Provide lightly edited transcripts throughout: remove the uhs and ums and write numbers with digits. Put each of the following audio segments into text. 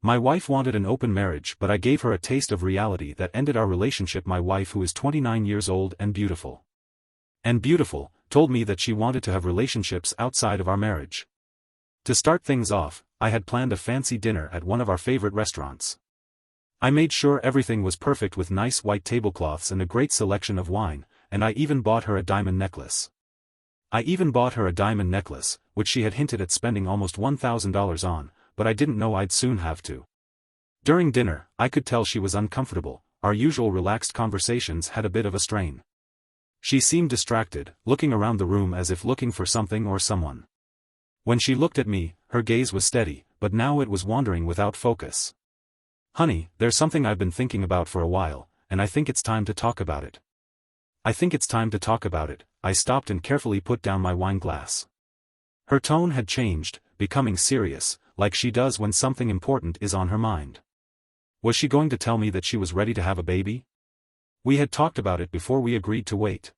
My wife wanted an open marriage, but I gave her a taste of reality that ended our relationship. My wife, who is 29 years old and beautiful, told me that she wanted to have relationships outside of our marriage. To start things off, I had planned a fancy dinner at one of our favorite restaurants. I made sure everything was perfect with nice white tablecloths and a great selection of wine, and I even bought her a diamond necklace. Which she had hinted at spending almost $1,000 on, but I didn't know I'd soon have to. During dinner, I could tell she was uncomfortable. Our usual relaxed conversations had a bit of a strain. She seemed distracted, looking around the room as if looking for something or someone. When she looked at me, her gaze was steady, but now it was wandering without focus. "Honey, there's something I've been thinking about for a while, and I think it's time to talk about it." I stopped and carefully put down my wine glass. Her tone had changed, becoming serious, like she does when something important is on her mind. Was she going to tell me that she was ready to have a baby? We had talked about it before we agreed to wait.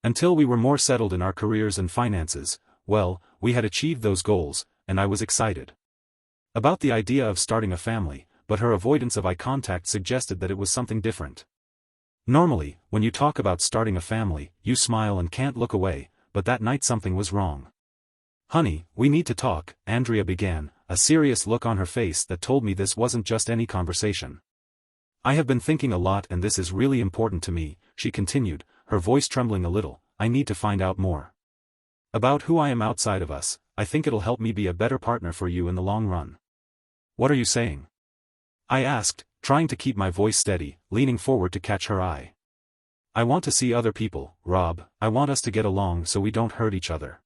Until we were more settled in our careers and finances, well, we had achieved those goals, and I was excited about the idea of starting a family, but her avoidance of eye contact suggested that it was something different. Normally, when you talk about starting a family, you smile and can't look away, but that night something was wrong. "Honey, we need to talk," Andrea began, a serious look on her face that told me this wasn't just any conversation. "I have been thinking a lot and this is really important to me," she continued, her voice trembling a little. "I need to find out more about who I am outside of us. I think it'll help me be a better partner for you in the long run." "What are you saying?" I asked, trying to keep my voice steady, leaning forward to catch her eye. "I want to see other people, Rob. I want us to get along so we don't hurt each other."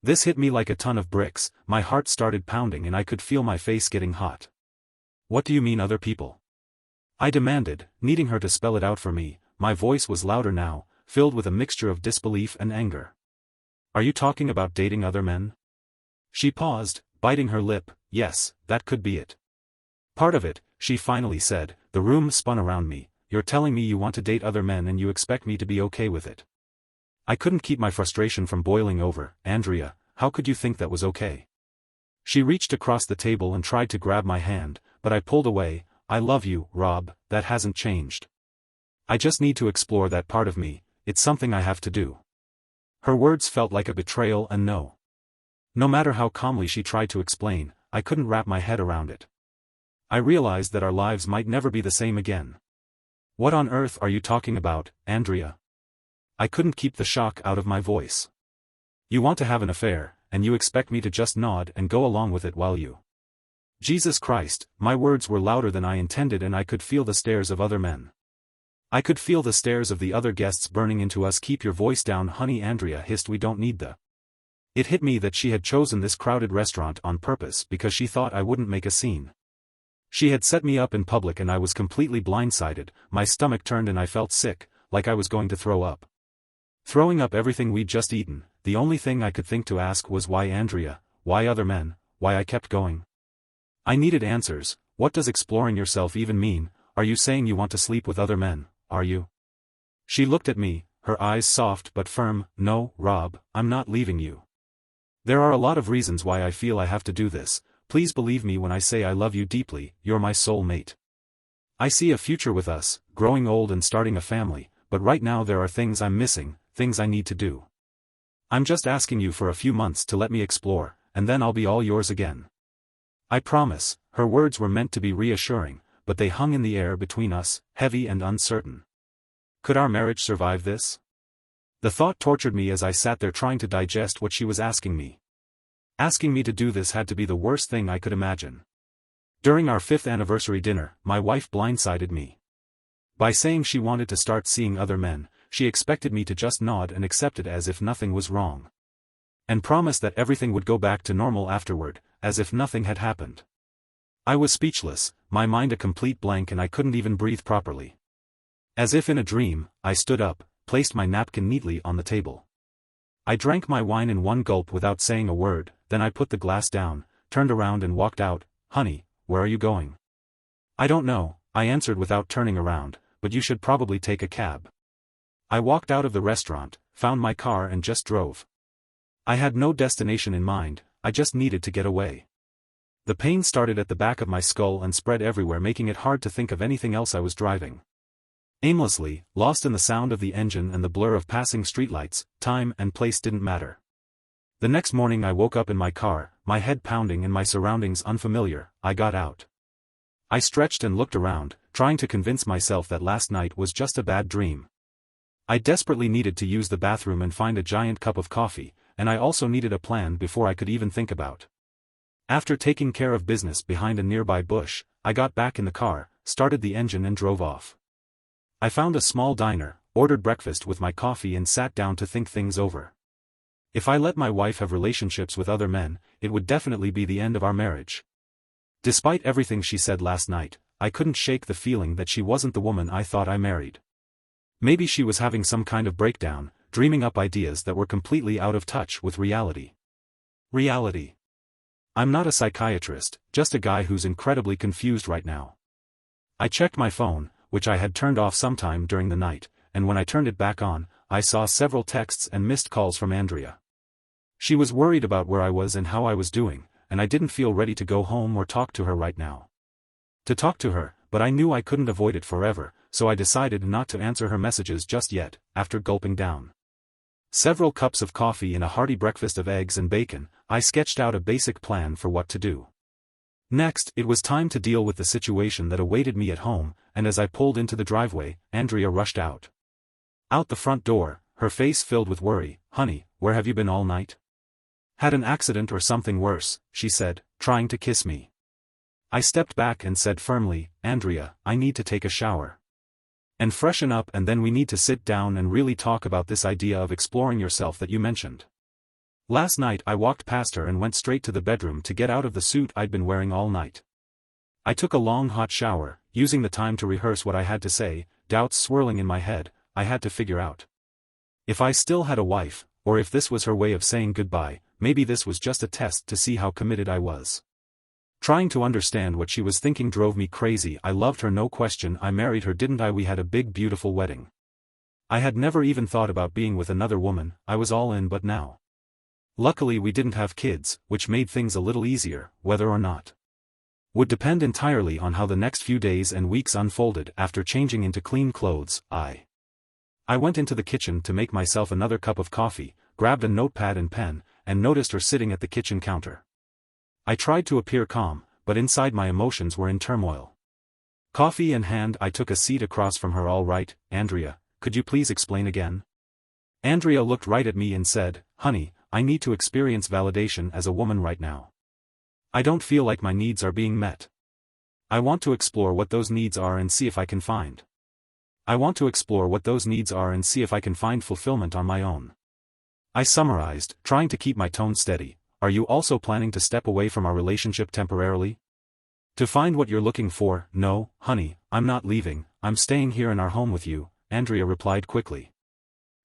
This hit me like a ton of bricks. My heart started pounding and I could feel my face getting hot. "What do you mean other people?" I demanded, needing her to spell it out for me. My voice was louder now, filled with a mixture of disbelief and anger. "Are you talking about dating other men?" She paused, biting her lip. "Yes, that could be it." "Part of it," she finally said. The room spun around me. "You're telling me you want to date other men and you expect me to be okay with it?" I couldn't keep my frustration from boiling over. "Andrea, how could you think that was okay?" She reached across the table and tried to grab my hand, but I pulled away. "I love you, Rob, that hasn't changed. I just need to explore that part of me, it's something I have to do." Her words felt like a betrayal and no matter how calmly she tried to explain, I couldn't wrap my head around it. I realized that our lives might never be the same again. "What on earth are you talking about, Andrea?" I couldn't keep the shock out of my voice. "You want to have an affair, and you expect me to just nod and go along with it while you—" Jesus Christ, my words were louder than I intended and I could feel the stares of other men. I could feel the stares of the other guests burning into us. "Keep your voice down, honey," Andrea hissed. "We don't need the—" It hit me that she had chosen this crowded restaurant on purpose because she thought I wouldn't make a scene. She had set me up in public and I was completely blindsided. My stomach turned and I felt sick, like I was going to throw up. Throwing up everything we'd just eaten. The only thing I could think to ask was why Andrea, why other men, why I kept going. I needed answers. What does exploring yourself even mean? Are you saying you want to sleep with other men, are you? She looked at me, her eyes soft but firm. "No, Rob, I'm not leaving you. There are a lot of reasons why I feel I have to do this. Please believe me when I say I love you deeply. You're my soul mate. I see a future with us, growing old and starting a family, but right now there are things I'm missing, things I need to do. I'm just asking you for a few months to let me explore, and then I'll be all yours again. I promise." Her words were meant to be reassuring, but they hung in the air between us, heavy and uncertain. Could our marriage survive this? The thought tortured me as I sat there trying to digest what she was asking me. Asking me to do this had to be the worst thing I could imagine. During our 5th anniversary dinner, my wife blindsided me. By saying she wanted to start seeing other men, she expected me to just nod and accept it as if nothing was wrong. And promise that everything would go back to normal afterward, as if nothing had happened. I was speechless, my mind a complete blank, and I couldn't even breathe properly. As if in a dream, I stood up, placed my napkin neatly on the table. I drank my wine in one gulp without saying a word, then I put the glass down, turned around and walked out. "Honey, where are you going?" "I don't know," I answered without turning around, "but you should probably take a cab." I walked out of the restaurant, found my car and just drove. I had no destination in mind, I just needed to get away. The pain started at the back of my skull and spread everywhere, making it hard to think of anything else. I was driving aimlessly, lost in the sound of the engine and the blur of passing streetlights. Time and place didn't matter. The next morning I woke up in my car, my head pounding and my surroundings unfamiliar. I got out. I stretched and looked around, trying to convince myself that last night was just a bad dream. I desperately needed to use the bathroom and find a giant cup of coffee, and I also needed a plan before I could even think about. After taking care of business behind a nearby bush, I got back in the car, started the engine and drove off. I found a small diner, ordered breakfast with my coffee and sat down to think things over. If I let my wife have relationships with other men, it would definitely be the end of our marriage. Despite everything she said last night, I couldn't shake the feeling that she wasn't the woman I thought I married. Maybe she was having some kind of breakdown, dreaming up ideas that were completely out of touch with reality. Reality. I'm not a psychiatrist, just a guy who's incredibly confused right now. I checked my phone, which I had turned off sometime during the night, and when I turned it back on, I saw several texts and missed calls from Andrea. She was worried about where I was and how I was doing, and I didn't feel ready to go home or talk to her right now. To talk to her, but I knew I couldn't avoid it forever, so I decided not to answer her messages just yet. After gulping down several cups of coffee and a hearty breakfast of eggs and bacon, I sketched out a basic plan for what to do. Next, it was time to deal with the situation that awaited me at home, and as I pulled into the driveway, Andrea rushed out. Out the front door, her face filled with worry. "Honey, where have you been all night? Had an accident or something worse?" she said, trying to kiss me. I stepped back and said firmly, "Andrea, I need to take a shower and freshen up, and then we need to sit down and really talk about this idea of exploring yourself that you mentioned." Last night I walked past her and went straight to the bedroom to get out of the suit I'd been wearing all night. I took a long hot shower, using the time to rehearse what I had to say, doubts swirling in my head. I had to figure out if I still had a wife, or if this was her way of saying goodbye. Maybe this was just a test to see how committed I was. Trying to understand what she was thinking drove me crazy. I loved her, no question. I married her, didn't I? We had a big beautiful wedding. I had never even thought about being with another woman. I was all in, but now. Luckily we didn't have kids, which made things a little easier. Whether or not would depend entirely on how the next few days and weeks unfolded. After changing into clean clothes, I went into the kitchen to make myself another cup of coffee, grabbed a notepad and pen, and noticed her sitting at the kitchen counter. I tried to appear calm, but inside my emotions were in turmoil. Coffee in hand, I took a seat across from her. "All right, Andrea, could you please explain again?" Andrea looked right at me and said, "Honey, I need to experience validation as a woman right now. I don't feel like my needs are being met. I want to explore what those needs are and see if I can find. Fulfillment on my own." I summarized, trying to keep my tone steady. "Are you also planning to step away from our relationship temporarily? To find what you're looking for?" "No, honey, I'm not leaving. I'm staying here in our home with you," Andrea replied quickly.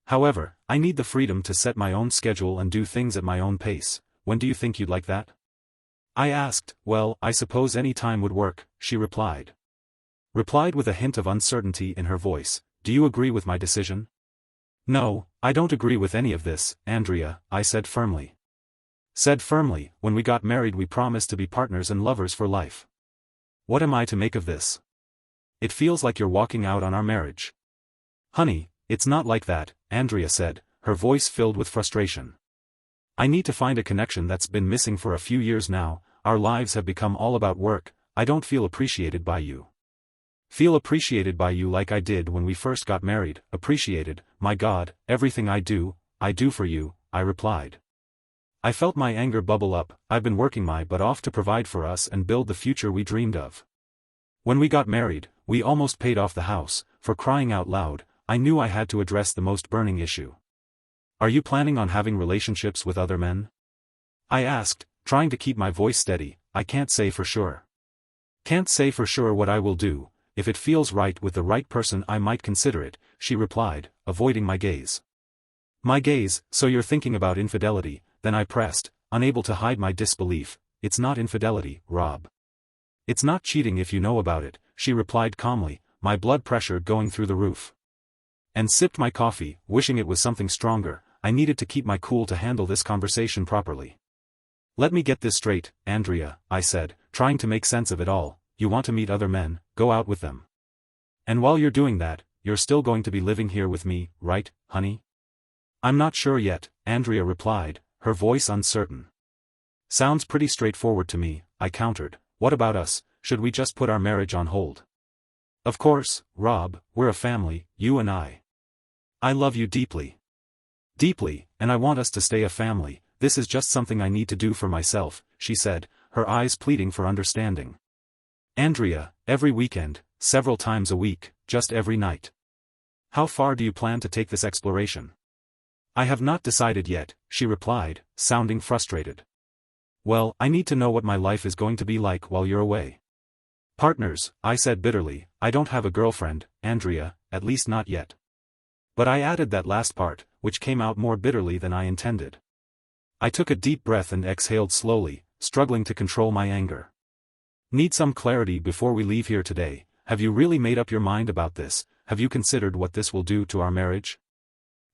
"However, I need the freedom to set my own schedule and do things at my own pace. When do you think you'd like that?" I asked. "Well, I suppose any time would work," she replied with a hint of uncertainty in her voice. "Do you agree with my decision?" "No, I don't agree with any of this, Andrea," I said firmly. "When we got married we promised to be partners and lovers for life. What am I to make of this? It feels like you're walking out on our marriage." "Honey, it's not like that," Andrea said, her voice filled with frustration. "I need to find a connection that's been missing for a few years now. Our lives have become all about work. I don't feel appreciated by you." "Feel appreciated by you like I did when we first got married." "Appreciated? My God, everything I do for you," I replied. I felt my anger bubble up. "I've been working my butt off to provide for us and build the future we dreamed of. When we got married, we almost paid off the house. For crying out loud, I knew I had to address the most burning issue. Are you planning on having relationships with other men?" I asked, trying to keep my voice steady. "I can't say for sure. Can't say for sure what I will do. If it feels right with the right person I might consider it," she replied, avoiding my gaze. "My gaze? So you're thinking about infidelity?" Then I pressed, unable to hide my disbelief. "It's not infidelity, Rob. It's not cheating if you know about it," she replied calmly, my blood pressure going through the roof. And sipped my coffee, wishing it was something stronger. I needed to keep my cool to handle this conversation properly. Let me get this straight, Andrea, I said, trying to make sense of it all. You want to meet other men, go out with them. And while you're doing that, you're still going to be living here with me, right, honey? I'm not sure yet, Andrea replied, her voice uncertain. Sounds pretty straightforward to me, I countered. What about us, should we just put our marriage on hold? Of course, Rob, we're a family, you and I. I love you deeply. Deeply, and I want us to stay a family. This is just something I need to do for myself, she said, her eyes pleading for understanding. Andrea, every weekend, several times a week, just every night. How far do you plan to take this exploration? I have not decided yet, she replied, sounding frustrated. Well, I need to know what my life is going to be like while you're away. Partners, I said bitterly, I don't have a girlfriend, Andrea, at least not yet. But I added that last part, which came out more bitterly than I intended. I took a deep breath and exhaled slowly, struggling to control my anger. Need some clarity before we leave here today. Have you really made up your mind about this? Have you considered what this will do to our marriage?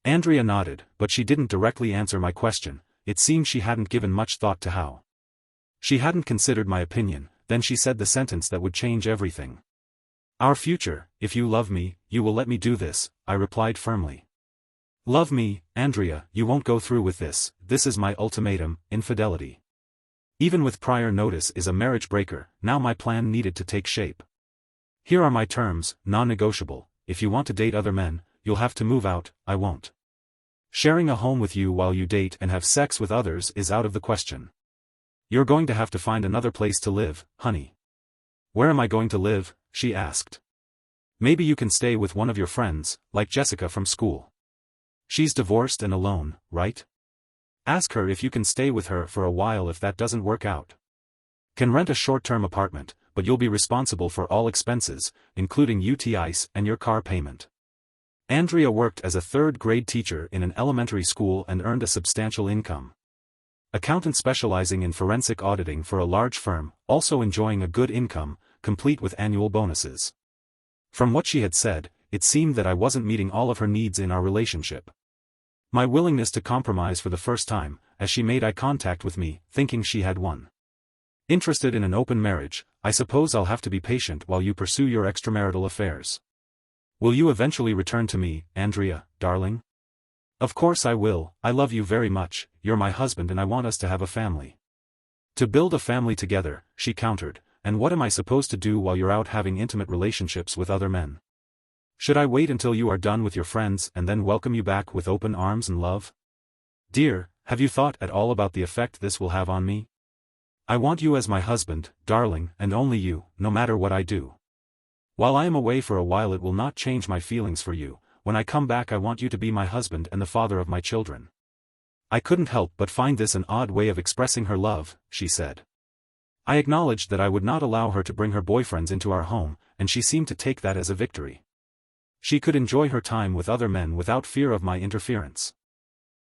Andrea nodded, but she didn't directly answer my question. It seemed she hadn't given much thought to how. She hadn't considered my opinion. Then she said the sentence that would change everything. Our future, if you love me, you will let me do this, I replied firmly. Love me, Andrea, you won't go through with this. This is my ultimatum, infidelity. Even with prior notice is a marriage breaker. Now my plan needed to take shape. Here are my terms, non-negotiable. If you want to date other men, you'll have to move out, I won't. Sharing a home with you while you date and have sex with others is out of the question. You're going to have to find another place to live, honey. Where am I going to live? She asked. Maybe you can stay with one of your friends, like Jessica from school. She's divorced and alone, right? Ask her if you can stay with her for a while if that doesn't work out. Can rent a short-term apartment, but you'll be responsible for all expenses, including UTIs and your car payment. Andrea worked as a third-grade teacher in an elementary school and earned a substantial income. Accountant specializing in forensic auditing for a large firm, also enjoying a good income, complete with annual bonuses. From what she had said, it seemed that I wasn't meeting all of her needs in our relationship. My willingness to compromise for the first time, as she made eye contact with me, thinking she had won. Interested in an open marriage, I suppose I'll have to be patient while you pursue your extramarital affairs. Will you eventually return to me, Andrea, darling? Of course I will. I love you very much, you're my husband and I want us to have a family. To build a family together, she countered, and what am I supposed to do while you're out having intimate relationships with other men? Should I wait until you are done with your friends and then welcome you back with open arms and love? Dear, have you thought at all about the effect this will have on me? I want you as my husband, darling, and only you, no matter what I do. While I am away for a while it will not change my feelings for you. When I come back I want you to be my husband and the father of my children. I couldn't help but find this an odd way of expressing her love, she said. I acknowledged that I would not allow her to bring her boyfriends into our home, and she seemed to take that as a victory. She could enjoy her time with other men without fear of my interference.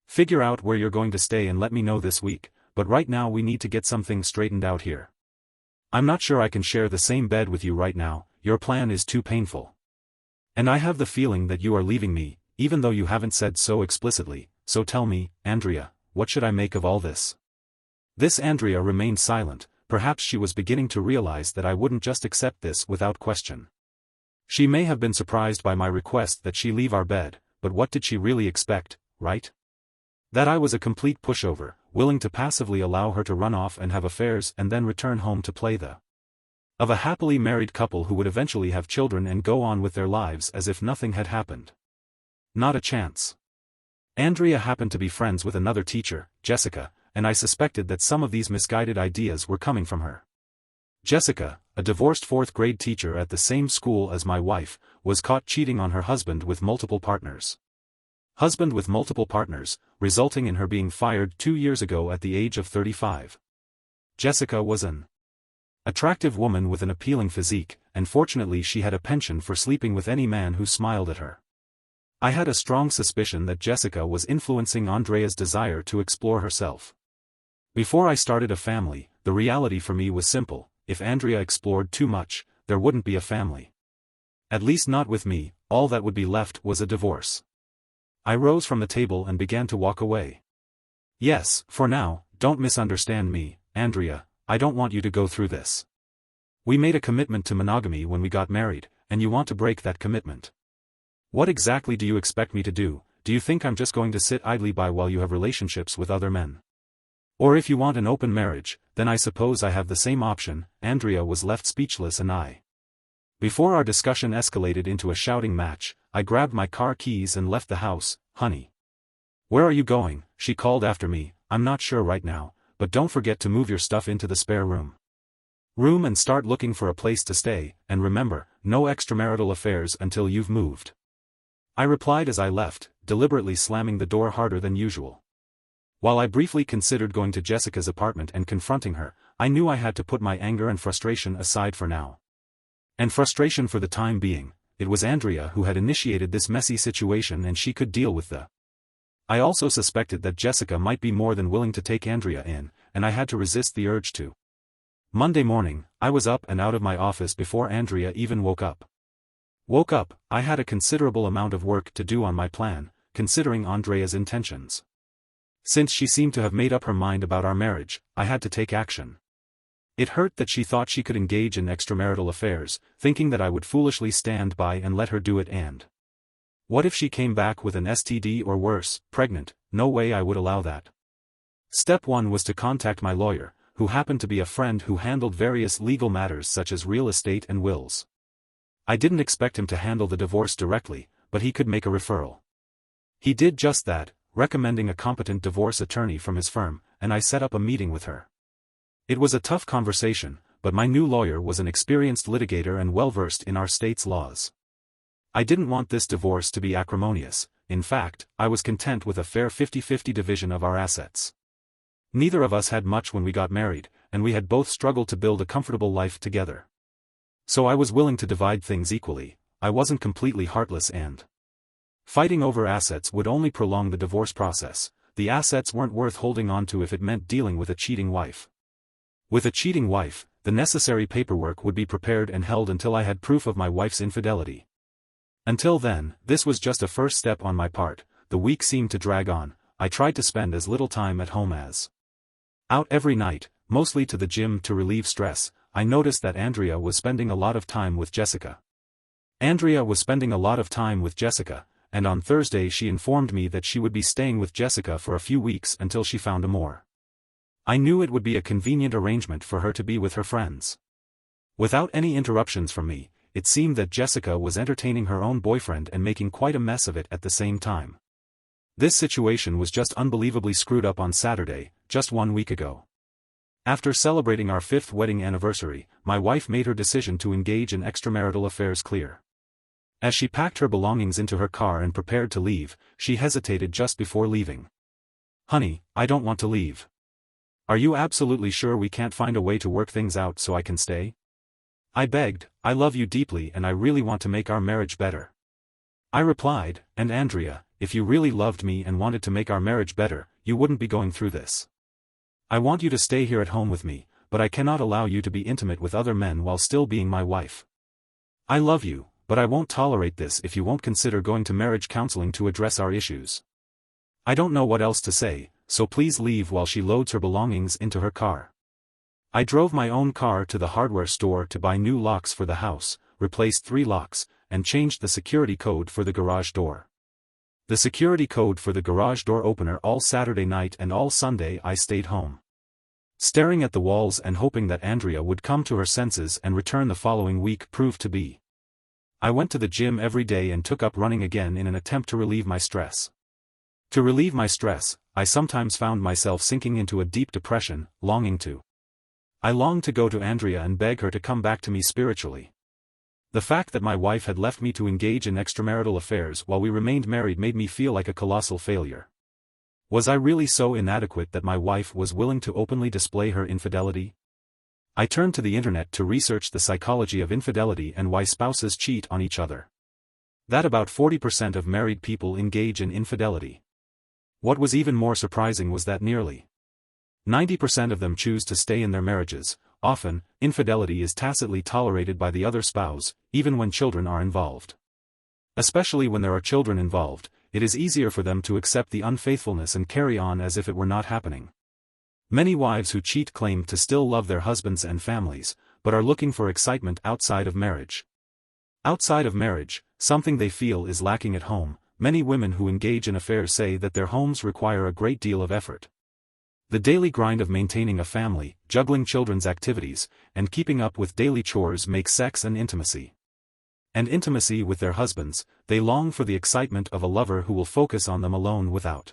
Figure out where you're going to stay and let me know this week, but right now we need to get some things straightened out here. I'm not sure I can share the same bed with you right now, your plan is too painful. And I have the feeling that you are leaving me, even though you haven't said so explicitly, so tell me, Andrea, what should I make of all this? This Andrea remained silent, perhaps she was beginning to realize that I wouldn't just accept this without question. She may have been surprised by my request that she leave our bed, but what did she really expect, right? That I was a complete pushover, willing to passively allow her to run off and have affairs and then return home to play the of a happily married couple who would eventually have children and go on with their lives as if nothing had happened. Not a chance. Andrea happened to be friends with another teacher, Jessica, and I suspected that some of these misguided ideas were coming from her. Jessica, a divorced fourth-grade teacher at the same school as my wife, was caught cheating on her husband with multiple partners. Husband with multiple partners, resulting in her being fired 2 years ago at the age of 35. Jessica was an attractive woman with an appealing physique, and fortunately she had a penchant for sleeping with any man who smiled at her. I had a strong suspicion that Jessica was influencing Andrea's desire to explore herself. Before I started a family, the reality for me was simple: if Andrea explored too much, there wouldn't be a family. At least not with me. All that would be left was a divorce. I rose from the table and began to walk away. Yes, for now, don't misunderstand me, Andrea, I don't want you to go through this. We made a commitment to monogamy when we got married, and you want to break that commitment. What exactly do you expect me to do? Do you think I'm just going to sit idly by while you have relationships with other men? Or if you want an open marriage, then I suppose I have the same option." Andrea was left speechless and before our discussion escalated into a shouting match, I grabbed my car keys and left the house. "Honey. Where are you going?" she called after me. "I'm not sure right now, but don't forget to move your stuff into the spare room and start looking for a place to stay, and remember, no extramarital affairs until you've moved." I replied as I left, deliberately slamming the door harder than usual. While I briefly considered going to Jessica's apartment and confronting her, I knew I had to put my anger and frustration aside for now. And frustration for the time being, it was Andrea who had initiated this messy situation and she could deal with the. I also suspected that Jessica might be more than willing to take Andrea in, and I had to resist the urge to. Monday morning, I was up and out of my office before Andrea even woke up. I had a considerable amount of work to do on my plan, considering Andrea's intentions. Since she seemed to have made up her mind about our marriage, I had to take action. It hurt that she thought she could engage in extramarital affairs, thinking that I would foolishly stand by and let her do it. And what if she came back with an STD or worse, pregnant? No way I would allow that. Step 1 was to contact my lawyer, who happened to be a friend who handled various legal matters such as real estate and wills. I didn't expect him to handle the divorce directly, but he could make a referral. He did just that, recommending a competent divorce attorney from his firm, and I set up a meeting with her. It was a tough conversation, but my new lawyer was an experienced litigator and well-versed in our state's laws. I didn't want this divorce to be acrimonious. In fact, I was content with a fair 50-50 division of our assets. Neither of us had much when we got married, and we had both struggled to build a comfortable life together. So I was willing to divide things equally. I wasn't completely heartless, and fighting over assets would only prolong the divorce process. The assets weren't worth holding on to if it meant dealing with a cheating wife. With a cheating wife, the necessary paperwork would be prepared and held until I had proof of my wife's infidelity. Until then, this was just a first step on my part. The week seemed to drag on. I tried to spend as little time at home as out every night, mostly to the gym to relieve stress. I noticed that Andrea was spending a lot of time with Jessica. And on Thursday she informed me that she would be staying with Jessica for a few weeks until she found a more. I knew it would be a convenient arrangement for her to be with her friends. Without any interruptions from me, it seemed that Jessica was entertaining her own boyfriend and making quite a mess of it at the same time. This situation was just unbelievably screwed up on Saturday, just 1 week ago. After celebrating our 5th wedding anniversary, my wife made her decision to engage in extramarital affairs clear. As she packed her belongings into her car and prepared to leave, she hesitated just before leaving. "Honey, I don't want to leave. Are you absolutely sure we can't find a way to work things out so I can stay?" I begged. "I love you deeply and I really want to make our marriage better," I replied. "And Andrea, if you really loved me and wanted to make our marriage better, you wouldn't be going through this. I want you to stay here at home with me, but I cannot allow you to be intimate with other men while still being my wife. I love you, but I won't tolerate this if you won't consider going to marriage counseling to address our issues." I don't know what else to say, so please leave while she loads her belongings into her car. I drove my own car to the hardware store to buy new locks for the house, replaced 3 locks, and changed the security code for the garage door. The security code for the garage door opener all Saturday night, and all Sunday I stayed home, staring at the walls and hoping that Andrea would come to her senses and return the following week. Proved to be. I went to the gym every day and took up running again in an attempt to relieve my stress. I sometimes found myself sinking into a deep depression, I longed to go to Andrea and beg her to come back to me spiritually. The fact that my wife had left me to engage in extramarital affairs while we remained married made me feel like a colossal failure. Was I really so inadequate that my wife was willing to openly display her infidelity? I turned to the internet to research the psychology of infidelity and why spouses cheat on each other. That about 40% of married people engage in infidelity. What was even more surprising was that nearly 90% of them choose to stay in their marriages. Often, infidelity is tacitly tolerated by the other spouse, even when children are involved. Especially when there are children involved, it is easier for them to accept the unfaithfulness and carry on as if it were not happening. Many wives who cheat claim to still love their husbands and families, but are looking for excitement outside of marriage. Outside of marriage, something they feel is lacking at home. Many women who engage in affairs say that their homes require a great deal of effort. The daily grind of maintaining a family, juggling children's activities, and keeping up with daily chores makes sex an intimacy. And intimacy with their husbands, they long for the excitement of a lover who will focus on them alone without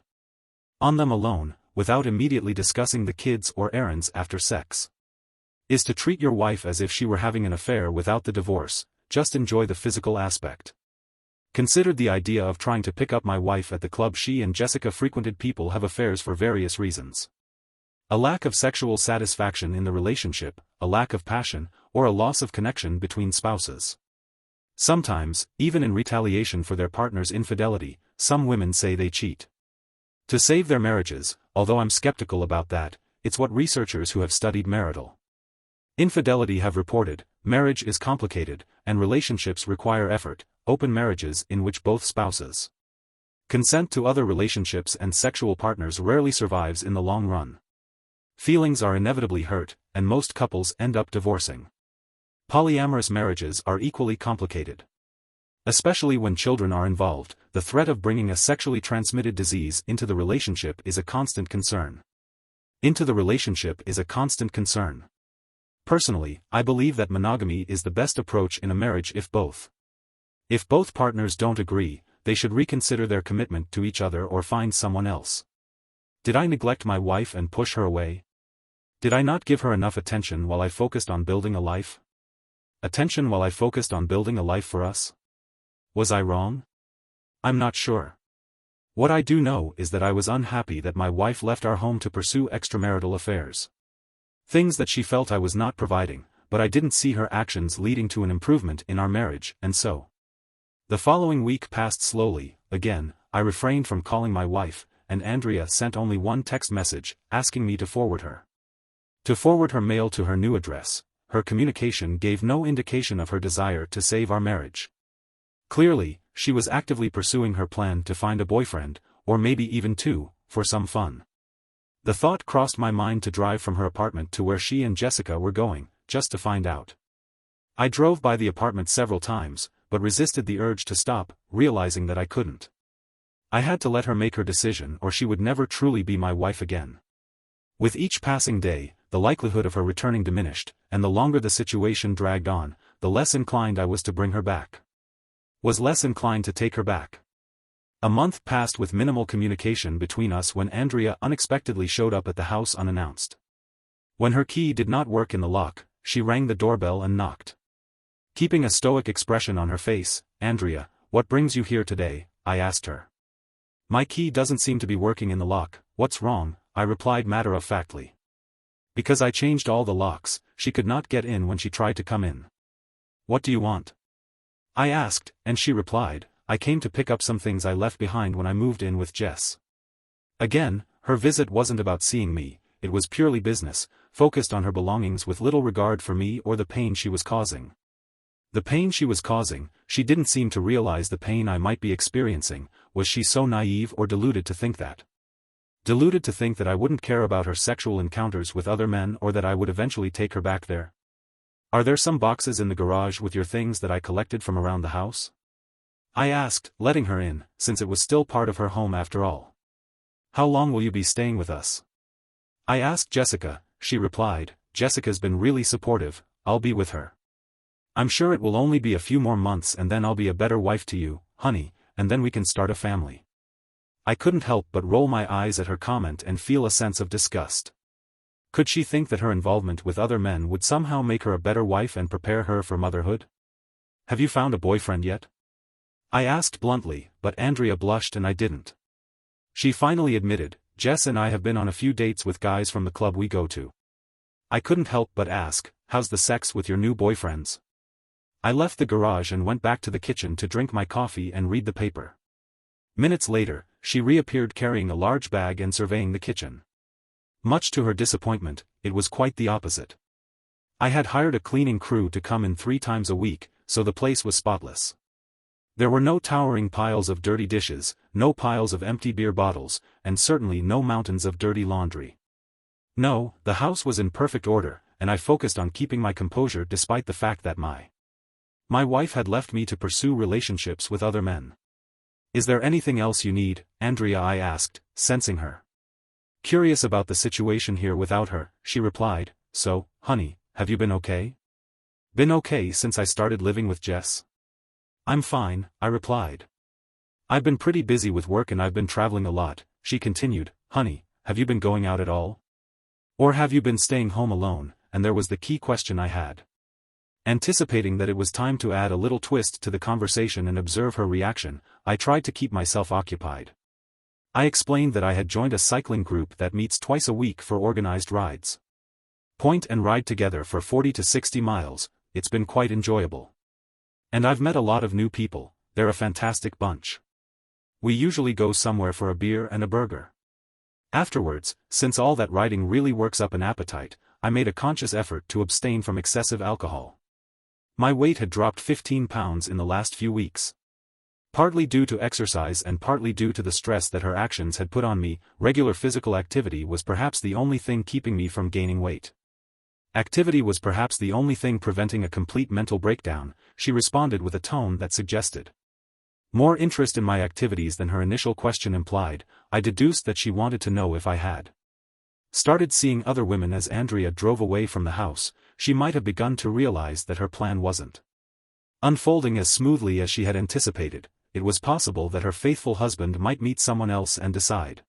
immediately discussing the kids or errands after sex. Is to treat your wife as if she were having an affair without the divorce, just enjoy the physical aspect. Considered the idea of trying to pick up my wife at the club she and Jessica frequented. People have affairs for various reasons. A lack of sexual satisfaction in the relationship, a lack of passion, or a loss of connection between spouses. Sometimes, even in retaliation for their partner's infidelity, some women say they cheat to save their marriages, although I'm skeptical about that. It's what researchers who have studied marital infidelity have reported. Marriage is complicated, and relationships require effort. Open marriages in which both spouses consent to other relationships and sexual partners rarely survives in the long run. Feelings are inevitably hurt, and most couples end up divorcing. Polyamorous marriages are equally complicated. Especially when children are involved, the threat of bringing a sexually transmitted disease into the relationship is a constant concern. Personally, I believe that monogamy is the best approach in a marriage. If both partners don't agree, they should reconsider their commitment to each other or find someone else. Did I neglect my wife and push her away? Did I not give her enough attention while I focused on building a life? For us? Was I wrong? I'm not sure. What I do know is that I was unhappy that my wife left our home to pursue extramarital affairs. Things that she felt I was not providing, but I didn't see her actions leading to an improvement in our marriage, and so. The following week passed slowly. Again, I refrained from calling my wife, and Andrea sent only one text message, asking me to forward her mail to her new address. Her communication gave no indication of her desire to save our marriage. Clearly, she was actively pursuing her plan to find a boyfriend, or maybe even two, for some fun. The thought crossed my mind to drive from her apartment to where she and Jessica were going, just to find out. I drove by the apartment several times, but resisted the urge to stop, realizing that I couldn't. I had to let her make her decision or she would never truly be my wife again. With each passing day, the likelihood of her returning diminished, and the longer the situation dragged on, the less inclined I was to bring her back. Less inclined to take her back. A month passed with minimal communication between us when Andrea unexpectedly showed up at the house unannounced. When her key did not work in the lock, she rang the doorbell and knocked. Keeping a stoic expression on her face, "Andrea, what brings you here today?" I asked her. "My key doesn't seem to be working in the lock. What's wrong?" I replied matter-of-factly. "Because I changed all the locks, she could not get in when she tried to come in." "What do you want?" I asked, and she replied, "I came to pick up some things I left behind when I moved in with Jess." Again, her visit wasn't about seeing me, it was purely business, focused on her belongings with little regard for me or the pain she was causing. She didn't seem to realize the pain I might be experiencing. Was she so naive or deluded to think that? Deluded to think that I wouldn't care about her sexual encounters with other men or that I would eventually take her back there? "Are there some boxes in the garage with your things that I collected from around the house?" I asked, letting her in, since it was still part of her home after all. "How long will you be staying with us?" I asked Jessica. She replied, "Jessica's been really supportive, I'll be with her. I'm sure it will only be a few more months and then I'll be a better wife to you, honey, and then we can start a family." I couldn't help but roll my eyes at her comment and feel a sense of disgust. Could she think that her involvement with other men would somehow make her a better wife and prepare her for motherhood? "Have you found a boyfriend yet?" I asked bluntly, but Andrea blushed and I didn't. She finally admitted, "Jess and I have been on a few dates with guys from the club we go to." I couldn't help but ask, "How's the sex with your new boyfriends?" I left the garage and went back to the kitchen to drink my coffee and read the paper. Minutes later, she reappeared carrying a large bag and surveying the kitchen. Much to her disappointment, it was quite the opposite. I had hired a cleaning crew to come in 3 times a week, so the place was spotless. There were no towering piles of dirty dishes, no piles of empty beer bottles, and certainly no mountains of dirty laundry. No, the house was in perfect order, and I focused on keeping my composure despite the fact that my wife had left me to pursue relationships with other men. Is there anything else you need, Andrea? I asked, sensing her curious about the situation here without her. She replied, so, honey, have you been okay? Been okay since I started living with Jess? I'm fine, I replied. I've been pretty busy with work and I've been traveling a lot, she continued. Honey, have you been going out at all? Or have you been staying home alone? And there was the key question I had. Anticipating that it was time to add a little twist to the conversation and observe her reaction, I tried to keep myself occupied. I explained that I had joined a cycling group that meets twice a week for organized rides. Point and ride together for 40 to 60 miles, it's been quite enjoyable. And I've met a lot of new people, they're a fantastic bunch. We usually go somewhere for a beer and a burger. Afterwards, since all that riding really works up an appetite, I made a conscious effort to abstain from excessive alcohol. My weight had dropped 15 pounds in the last few weeks. Partly due to exercise and partly due to the stress that her actions had put on me, regular physical activity was perhaps the only thing keeping me from gaining weight. Activity was perhaps the only thing preventing a complete mental breakdown, she responded with a tone that suggested more interest in my activities than her initial question implied. I deduced that she wanted to know if I had started seeing other women. As Andrea drove away from the house, she might have begun to realize that her plan wasn't unfolding as smoothly as she had anticipated. It was possible that her faithful husband might meet someone else and decide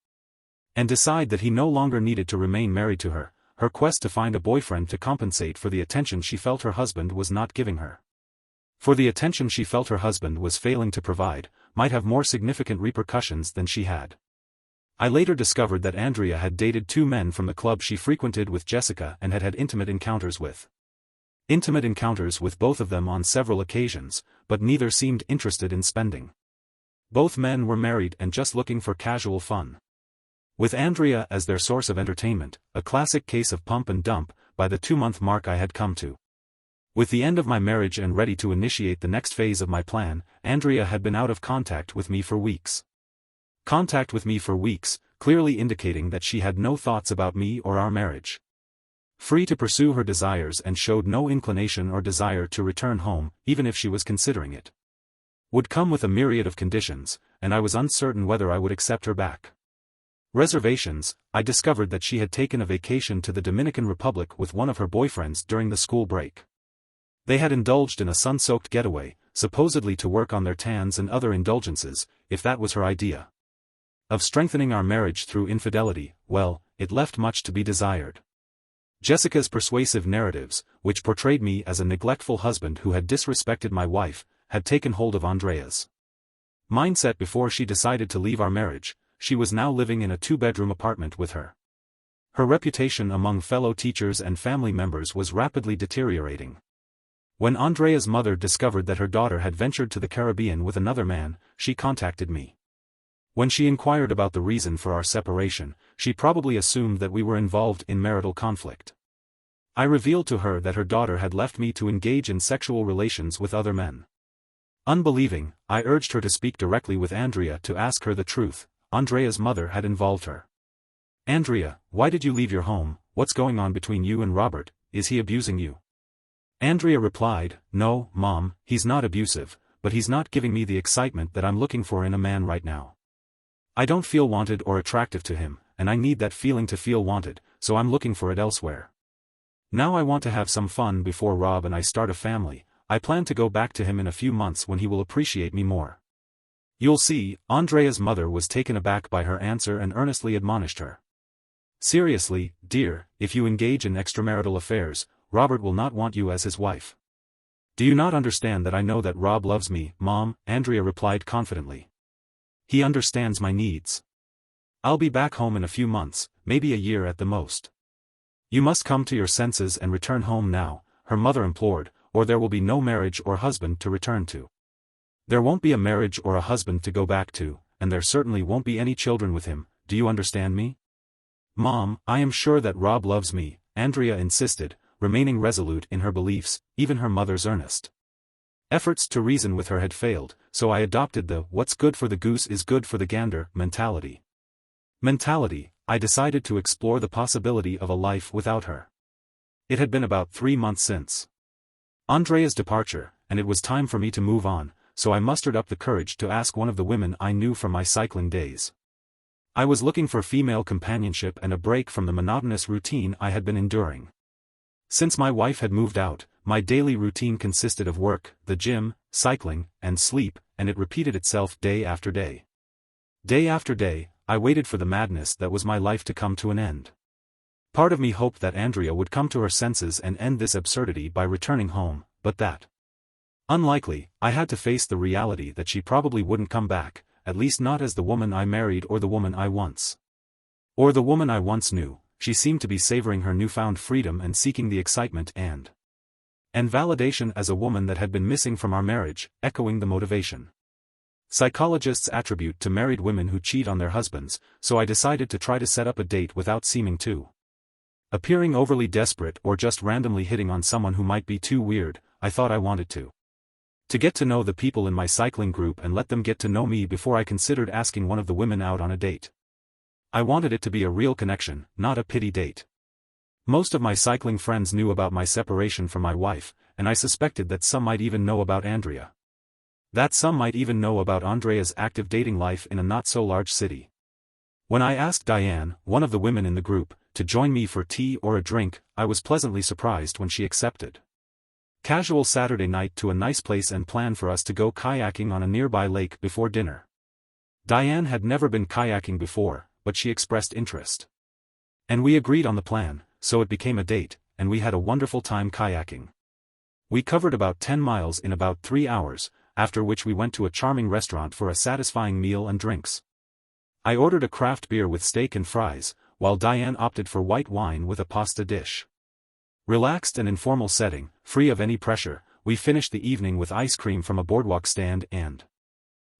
that he no longer needed to remain married to her. Her quest to find a boyfriend to compensate for the attention she felt her husband was not giving her. For the attention she felt her husband was failing to provide, might have more significant repercussions than she had. I later discovered that Andrea had dated 2 men from the club she frequented with Jessica and had had intimate encounters with both of them on several occasions, but neither seemed interested in spending. Both men were married and just looking for casual fun. With Andrea as their source of entertainment, a classic case of pump and dump. By the 2-month mark I had come to with the end of my marriage and ready to initiate the next phase of my plan, Andrea had been out of contact with me for weeks. Clearly indicating that she had no thoughts about me or our marriage. Free to pursue her desires and showed no inclination or desire to return home, even if she was considering it. Would come with a myriad of conditions, and I was uncertain whether I would accept her back. Reservations. I discovered that she had taken a vacation to the Dominican Republic with one of her boyfriends during the school break. They had indulged in a sun-soaked getaway, supposedly to work on their tans and other indulgences, if that was her idea of strengthening our marriage through infidelity. Well, it left much to be desired. Jessica's persuasive narratives, which portrayed me as a neglectful husband who had disrespected my wife, had taken hold of Andrea's mindset before she decided to leave our marriage. She was now living in a 2-bedroom apartment with her. Her reputation among fellow teachers and family members was rapidly deteriorating. When Andrea's mother discovered that her daughter had ventured to the Caribbean with another man, she contacted me. When she inquired about the reason for our separation, she probably assumed that we were involved in marital conflict. I revealed to her that her daughter had left me to engage in sexual relations with other men. Unbelieving, I urged her to speak directly with Andrea to ask her the truth. Andrea's mother had involved her. Andrea, why did you leave your home? What's going on between you and Robert? Is he abusing you? Andrea replied, no, Mom, he's not abusive, but he's not giving me the excitement that I'm looking for in a man right now. I don't feel wanted or attractive to him, and I need that feeling to feel wanted, so I'm looking for it elsewhere. Now I want to have some fun before Rob and I start a family. I plan to go back to him in a few months when he will appreciate me more. You'll see. Andrea's mother was taken aback by her answer and earnestly admonished her. Seriously, dear, if you engage in extramarital affairs, Robert will not want you as his wife. Do you not understand that I know that Rob loves me, Mom? Andrea replied confidently. He understands my needs. I'll be back home in a few months, maybe a year at the most. You must come to your senses and return home now, her mother implored, or there will be no marriage or husband to return to. There won't be a marriage or a husband to go back to, and there certainly won't be any children with him. Do you understand me? Mom, I am sure that Rob loves me, Andrea insisted, remaining resolute in her beliefs. Even her mother's earnest efforts to reason with her had failed, so I adopted the "what's good for the goose is good for the gander" mentality. I decided to explore the possibility of a life without her. It had been about 3 months since Andrea's departure, and it was time for me to move on, so I mustered up the courage to ask one of the women I knew from my cycling days. I was looking for female companionship and a break from the monotonous routine I had been enduring. Since my wife had moved out, my daily routine consisted of work, the gym, cycling, and sleep, and it repeated itself day after day. Day after day, I waited for the madness that was my life to come to an end. Part of me hoped that Andrea would come to her senses and end this absurdity by returning home, but that unlikely. I had to face the reality that she probably wouldn't come back, at least not as the woman I married or the woman I once knew. She seemed to be savoring her newfound freedom and seeking the excitement and validation as a woman that had been missing from our marriage, echoing the motivation psychologists attribute to married women who cheat on their husbands, so I decided to try to set up a date without seeming to appearing overly desperate or just randomly hitting on someone who might be too weird. I thought I wanted to get to know the people in my cycling group and let them get to know me before I considered asking one of the women out on a date. I wanted it to be a real connection, not a pity date. Most of my cycling friends knew about my separation from my wife, and I suspected that some might even know about Andrea. That some might even know about Andrea's active dating life in a not-so-large city. When I asked Diane, one of the women in the group, to join me for tea or a drink, I was pleasantly surprised when she accepted. Casual Saturday night to a nice place and plan for us to go kayaking on a nearby lake before dinner. Diane had never been kayaking before, but she expressed interest. And we agreed on the plan, so it became a date, and we had a wonderful time kayaking. We covered about 10 miles in about 3 hours, after which we went to a charming restaurant for a satisfying meal and drinks. I ordered a craft beer with steak and fries, while Diane opted for white wine with a pasta dish. Relaxed and informal setting, free of any pressure, we finished the evening with ice cream from a boardwalk stand and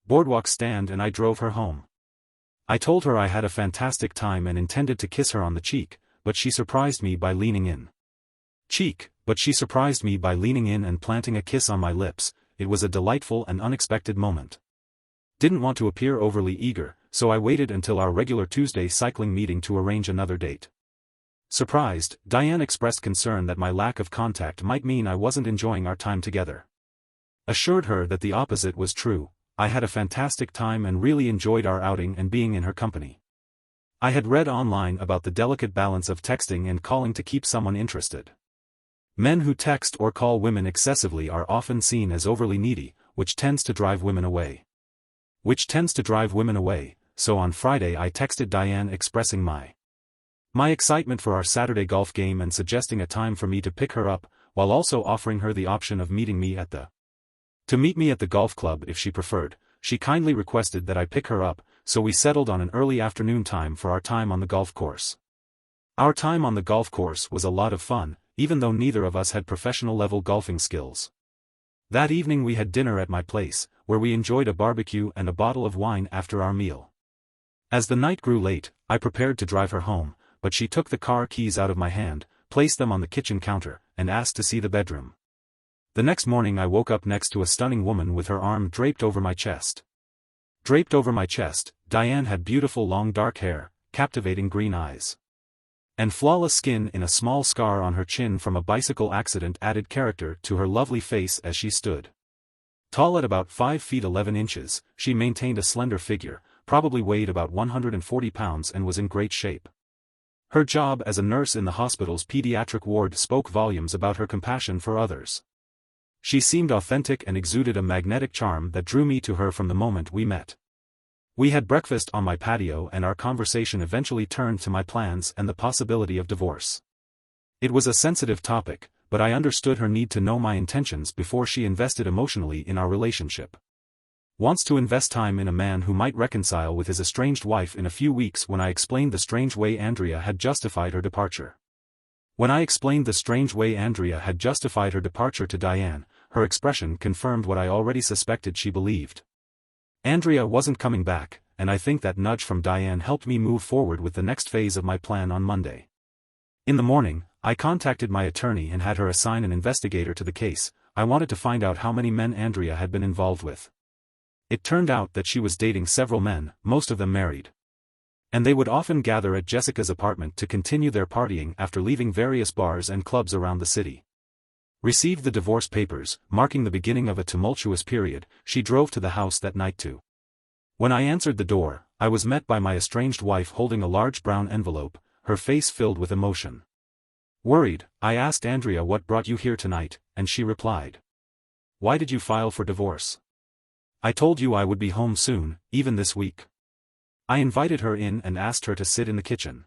I drove her home. I told her I had a fantastic time and intended to kiss her on the cheek, but she surprised me by leaning in and planting a kiss on my lips. It was a delightful and unexpected moment. Didn't want to appear overly eager, so I waited until our regular Tuesday cycling meeting to arrange another date. Surprised, Diane expressed concern that my lack of contact might mean I wasn't enjoying our time together. Assured her that the opposite was true. I had a fantastic time and really enjoyed our outing and being in her company. I had read online about the delicate balance of texting and calling to keep someone interested. Men who text or call women excessively are often seen as overly needy, which tends to drive women away. So on Friday I texted Diane expressing my excitement for our Saturday golf game and suggesting a time for me to pick her up, while also offering her the option of meeting me at the golf club if she preferred. She kindly requested that I pick her up, so we settled on an early afternoon time for our time on the golf course. Our time on the golf course was a lot of fun, even though neither of us had professional-level golfing skills. That evening we had dinner at my place, where we enjoyed a barbecue and a bottle of wine after our meal. As the night grew late, I prepared to drive her home, but she took the car keys out of my hand, placed them on the kitchen counter, and asked to see the bedroom. The next morning I woke up next to a stunning woman with her arm draped over my chest. Diane had beautiful long dark hair, captivating green eyes, and flawless skin. In a small scar on her chin from a bicycle accident added character to her lovely face as she stood. Tall at about 5 feet 11 inches, she maintained a slender figure, probably weighed about 140 pounds and was in great shape. Her job as a nurse in the hospital's pediatric ward spoke volumes about her compassion for others. She seemed authentic and exuded a magnetic charm that drew me to her from the moment we met. We had breakfast on my patio and our conversation eventually turned to my plans and the possibility of divorce. It was a sensitive topic, but I understood her need to know my intentions before she invested emotionally in our relationship. Wants to invest time in a man who might reconcile with his estranged wife in a few weeks. When I explained the strange way Andrea had justified her departure to Diane, her expression confirmed what I already suspected she believed. Andrea wasn't coming back, and I think that nudge from Diane helped me move forward with the next phase of my plan on Monday. In the morning, I contacted my attorney and had her assign an investigator to the case. I wanted to find out how many men Andrea had been involved with. It turned out that she was dating several men, most of them married. And they would often gather at Jessica's apartment to continue their partying after leaving various bars and clubs around the city. Received the divorce papers, marking the beginning of a tumultuous period, she drove to the house that night too. When I answered the door, I was met by my estranged wife holding a large brown envelope, her face filled with emotion. Worried, I asked Andrea what brought you here tonight, and she replied. Why did you file for divorce? I told you I would be home soon, even this week. I invited her in and asked her to sit in the kitchen.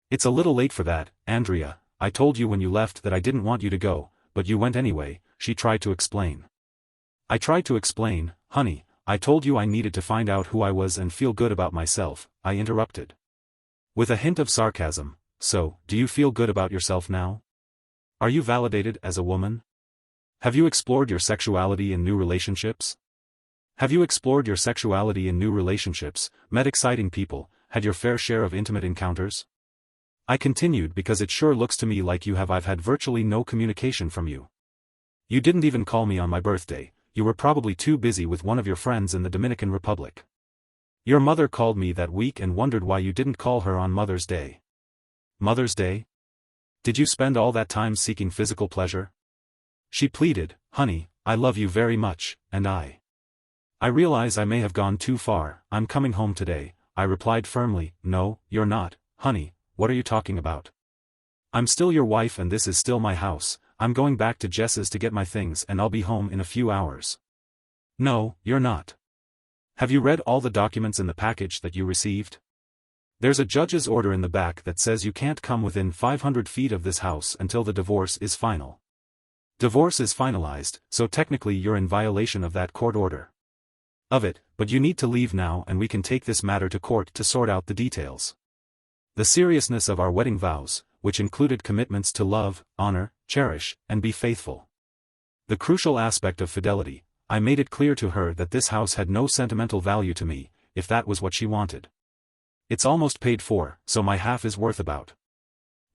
It's a little late for that, Andrea, I told you when you left that I didn't want you to go, but you went anyway, she tried to explain. I tried to explain, honey, I told you I needed to find out who I was and feel good about myself, I interrupted. With a hint of sarcasm, so, do you feel good about yourself now? Are you validated as a woman? Have you explored your sexuality in new relationships? Have you explored your sexuality in new relationships, met exciting people, had your fair share of intimate encounters? I continued because it sure looks to me like you have. I've had virtually no communication from you. You didn't even call me on my birthday, you were probably too busy with one of your friends in the Dominican Republic. Your mother called me that week and wondered why you didn't call her on Mother's Day. Mother's Day? Did you spend all that time seeking physical pleasure? She pleaded, honey, I love you very much, and I realize I may have gone too far. I'm coming home today, I replied firmly. No, you're not, honey, what are you talking about? I'm still your wife and this is still my house, I'm going back to Jess's to get my things and I'll be home in a few hours. No, you're not. Have you read all the documents in the package that you received? There's a judge's order in the back that says you can't come within 500 feet of this house until the divorce is final. Divorce is finalized, so technically you're in violation of that court order. But you need to leave now and we can take this matter to court to sort out the details. The seriousness of our wedding vows, which included commitments to love, honor, cherish, and be faithful. The crucial aspect of fidelity, I made it clear to her that this house had no sentimental value to me, if that was what she wanted. It's almost paid for, so my half is worth about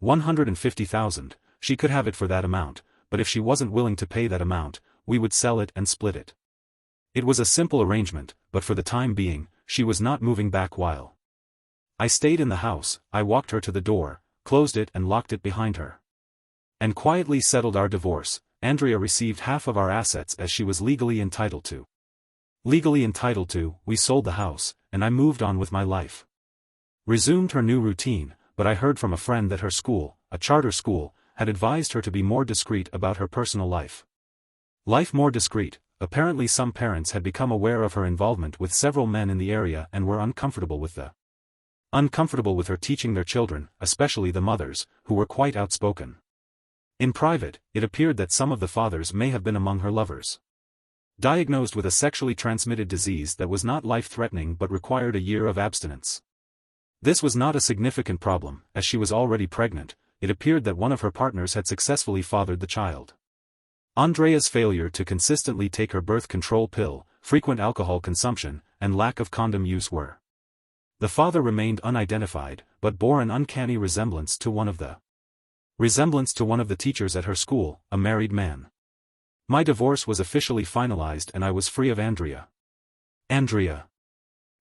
$150,000, she could have it for that amount, but if she wasn't willing to pay that amount, we would sell it and split it. It was a simple arrangement, but for the time being, she was not moving back while I stayed in the house. I walked her to the door, closed it and locked it behind her. And quietly settled our divorce. Andrea received half of our assets as she was legally entitled to. We sold the house, and I moved on with my life. Resumed her new routine, but I heard from a friend that her school, a charter school, had advised her to be more discreet about her personal life. More discreet. Apparently some parents had become aware of her involvement with several men in the area and were uncomfortable with her teaching their children, especially the mothers, who were quite outspoken. In private, it appeared that some of the fathers may have been among her lovers. Diagnosed with a sexually transmitted disease that was not life-threatening but required a year of abstinence. This was not a significant problem, as she was already pregnant. It appeared that one of her partners had successfully fathered the child. Andrea's failure to consistently take her birth control pill, frequent alcohol consumption, and lack of condom use were. The father remained unidentified, but bore an uncanny resemblance to one of the teachers at her school, a married man. My divorce was officially finalized and I was free of Andrea.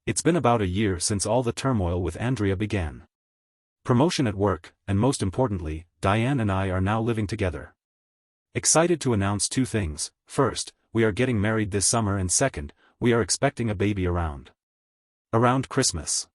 It's been about a year since all the turmoil with Andrea began. Promotion at work, and most importantly, Diane and I are now living together. Excited to announce two things. First, we are getting married this summer and second, we are expecting a baby around Christmas.